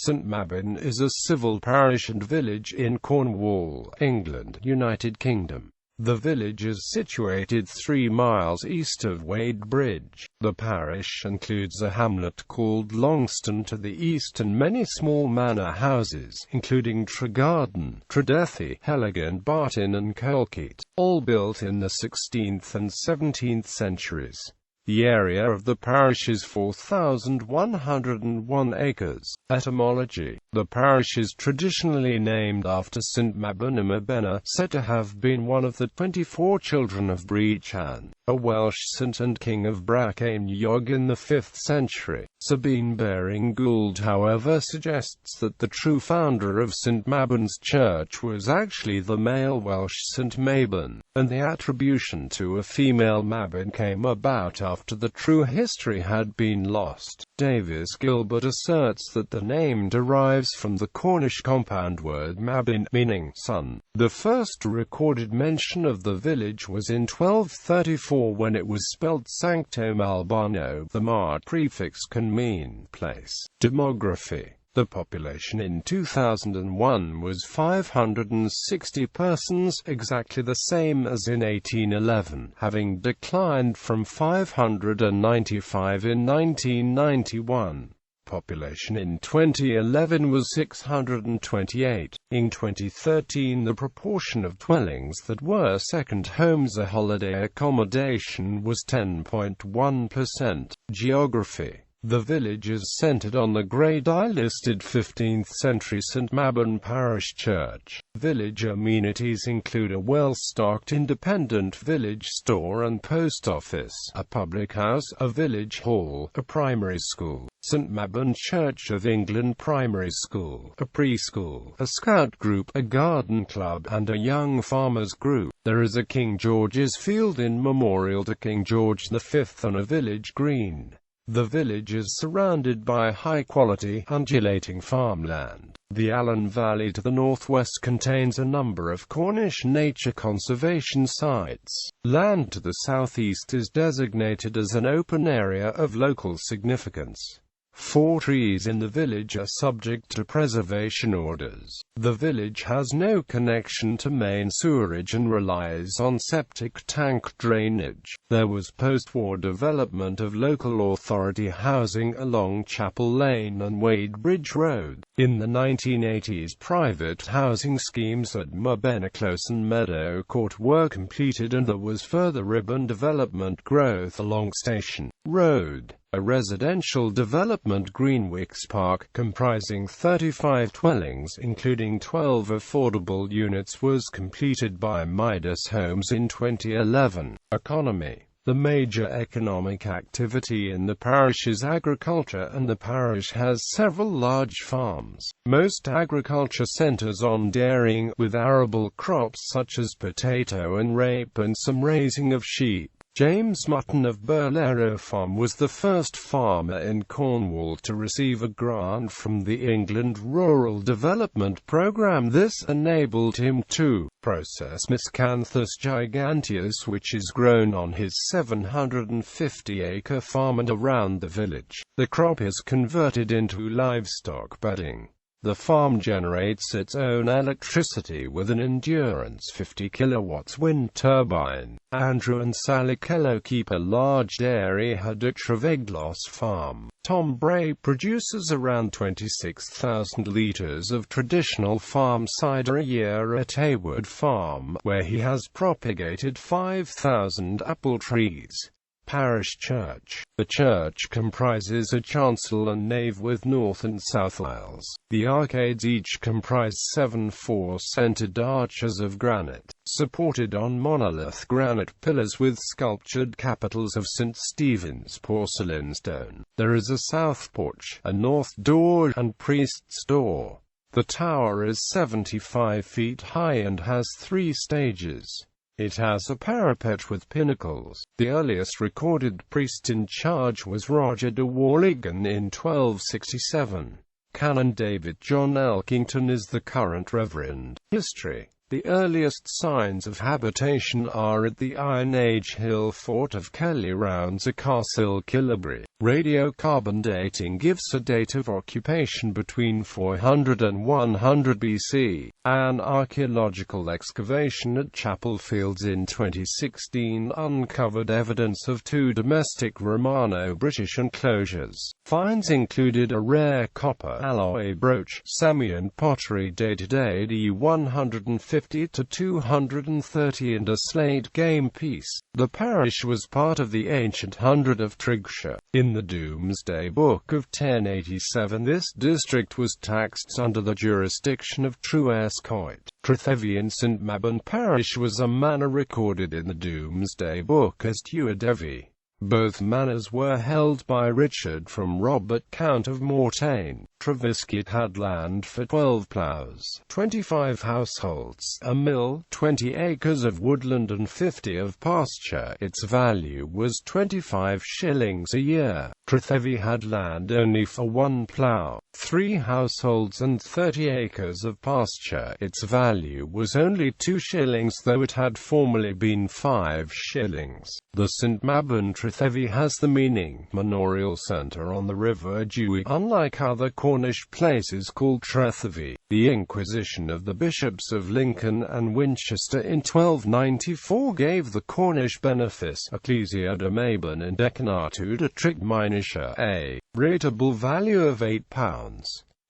St Mabyn is a civil parish and village in Cornwall, England, United Kingdom. The village is situated 3 miles east of Wadebridge. The parish includes a hamlet called Longstone to the east and many small manor houses, including Tregarden, Tredethy, Helligan Barton and Colquite, all built in the 16th and 17th centuries. The area of the parish is 4,101 acres. Etymology: the parish is traditionally named after St Mabyn Mabyn, said to have been one of the 24 children of Brechan, a Welsh saint and king of Bracainog in the 5th century. Sabine Baring-Gould, however, suggests that the true founder of St Mabyn's church was actually the male Welsh St Mabyn, and the attribution to a female Mabyn came about after the true history had been lost. Davis Gilbert asserts that the name derives from the Cornish compound word Mabyn, meaning son. The first recorded mention of the village was in 1234 when it was spelt Sancto Albano. The Mart prefix can mean place. Demography: the population in 2001 was 560 persons, exactly the same as in 1811, having declined from 595 in 1991. Population in 2011 was 628. In 2013, the proportion of dwellings that were second homes or holiday accommodation was 10.1%. Geography: the village is centered on the Grade I-listed 15th-century St Mabyn Parish Church. Village amenities include a well-stocked independent village store and post office, a public house, a village hall, a primary school, St Mabyn Church of England primary school, a preschool, a scout group, a garden club, and a young farmers group. There is a King George's Field in memorial to King George V on a village green. The village is surrounded by high-quality, undulating farmland. The Allen Valley to the northwest contains a number of Cornish nature conservation sites. Land to the southeast is designated as an open area of local significance. 4 trees in the village are subject to preservation orders. The village has no connection to main sewerage and relies on septic tank drainage. There was post-war development of local authority housing along Chapel Lane and Wadebridge Road. In the 1980s, private housing schemes at Mabyn Close and Meadow Court were completed, and there was further urban development growth along Station Road. A residential development, Greenwicks Park, comprising 35 dwellings, including 12 affordable units, was completed by Midas Homes in 2011. Economy: the major economic activity in the parish is agriculture, and the parish has several large farms. Most agriculture centers on dairying, with arable crops such as potato and rape and some raising of sheep. James Mutton of Burlero Farm was the first farmer in Cornwall to receive a grant from the England Rural Development Programme. This enabled him to process Miscanthus giganteus, which is grown on his 750-acre farm and around the village. The crop is converted into livestock bedding. The farm generates its own electricity with an Endurance 50 kilowatts wind turbine. Andrew and Sally Kello keep a large dairy herd at Treveglos Farm. Tom Bray produces around 26,000 litres of traditional farm cider a year at Haywood Farm, where he has propagated 5,000 apple trees. Parish Church: the church comprises a chancel and nave with north and south aisles. The arcades each comprise 7 4-centered arches of granite, supported on monolith granite pillars with sculptured capitals of St Stephen's porcelain stone. There is a south porch, a north door, and priest's door. The tower is 75 feet high and has 3 stages. It has a parapet with pinnacles. The earliest recorded priest in charge was Roger de Warligan in 1267. Canon David John Elkington is the current reverend. History: The earliest signs of habitation are at the Iron Age hill fort of Kelly round the Castle Killabry. Radiocarbon dating gives a date of occupation between 400 and 100 BC. An archaeological excavation at Chapel Fields in 2016 uncovered evidence of 2 domestic Romano-British enclosures. Finds included a rare copper alloy brooch, Samian pottery dated AD 150 to 230 and a slate game piece. The parish was part of the ancient hundred of Tregarden. In the Domesday Book of 1087 this district was taxed under the jurisdiction of Tregarden. Tredethy in St Mabyn parish was a manor recorded in the Domesday Book as Wadebridge. Both manors were held by Richard from Robert, Count of Mortain. Tredethy had land for 12 ploughs, 25 households, a mill, 20 acres of woodland and 50 of pasture. Its value was 25 shillings a year. Tredethy had land only for 1 plough, 3 households and 30 acres of pasture. Its value was only 2 shillings though it had formerly been 5 shillings. The St Mabyn Tredethy has the meaning manorial centre on the River Dewey. Unlike other Cornish places called Tredethy, the Inquisition of the Bishops of Lincoln and Winchester in 1294 gave the Cornish benefice Ecclesia de Mabyn and Decanatu de Tregarden a rateable value of £8.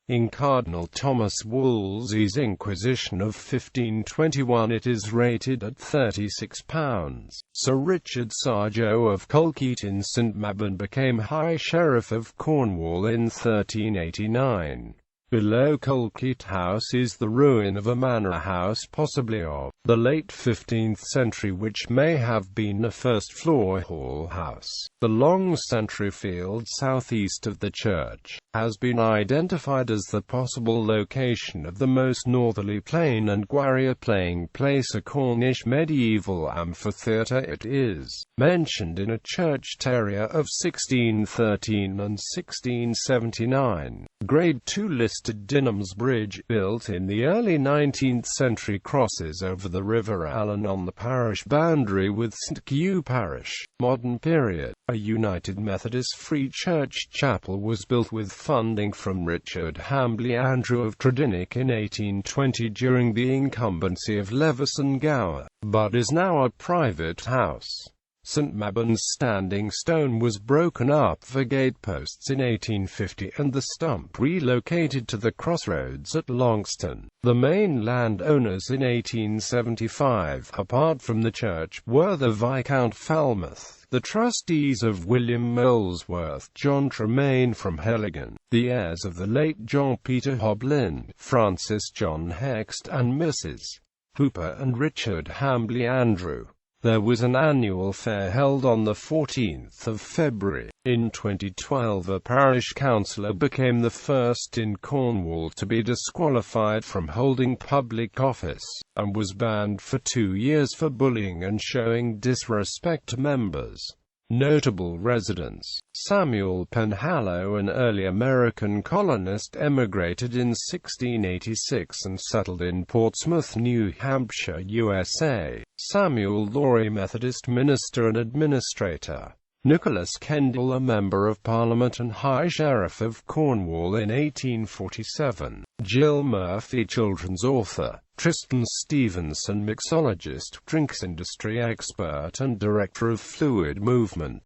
In Cardinal Thomas Wolsey's Inquisition of 1521 it is rated at £36. Sir Richard Sargeau of Colquite in St Mabyn became High Sheriff of Cornwall in 1389. Below Colquite House is the ruin of a manor house possibly of the late 15th century which may have been a first-floor hall house. The long sentry field southeast of the church has been identified as the possible location of the most northerly plain and Gwaria playing place, a Cornish medieval amphitheatre. It is mentioned in a church terrier of 1613 and 1679. Grade 2 listed Dinham's Bridge, built in the early 19th century, crosses over the River Allen on the parish boundary with St Hugh Parish. Modern period. A United Methodist Free Church chapel was built with funding from Richard Hambley Andrew of Tredethy in 1820 during the incumbency of Levison Gower, but is now a private house. St Mabyn's standing stone was broken up for gateposts in 1850 and the stump relocated to the crossroads at Longstone. The main landowners in 1875, apart from the church, were the Viscount Falmouth, the trustees of William Molesworth, John Tremaine from Helligan, the heirs of the late John Peter Hoblin, Francis John Hext and Mrs. Hooper and Richard Hambley Andrew. There was an annual fair held on the 14th of February. In 2012 a parish councillor became the first in Cornwall to be disqualified from holding public office, and was banned for 2 years for bullying and showing disrespect to members. Notable residents: Samuel Penhallow, an early American colonist, emigrated in 1686 and settled in Portsmouth, New Hampshire, USA. Samuel Laurie, Methodist minister and administrator. Nicholas Kendall, a Member of Parliament and High Sheriff of Cornwall in 1847. Jill Murphy, children's author. Tristan Stevenson, mixologist, drinks industry expert and director of Fluid Movement.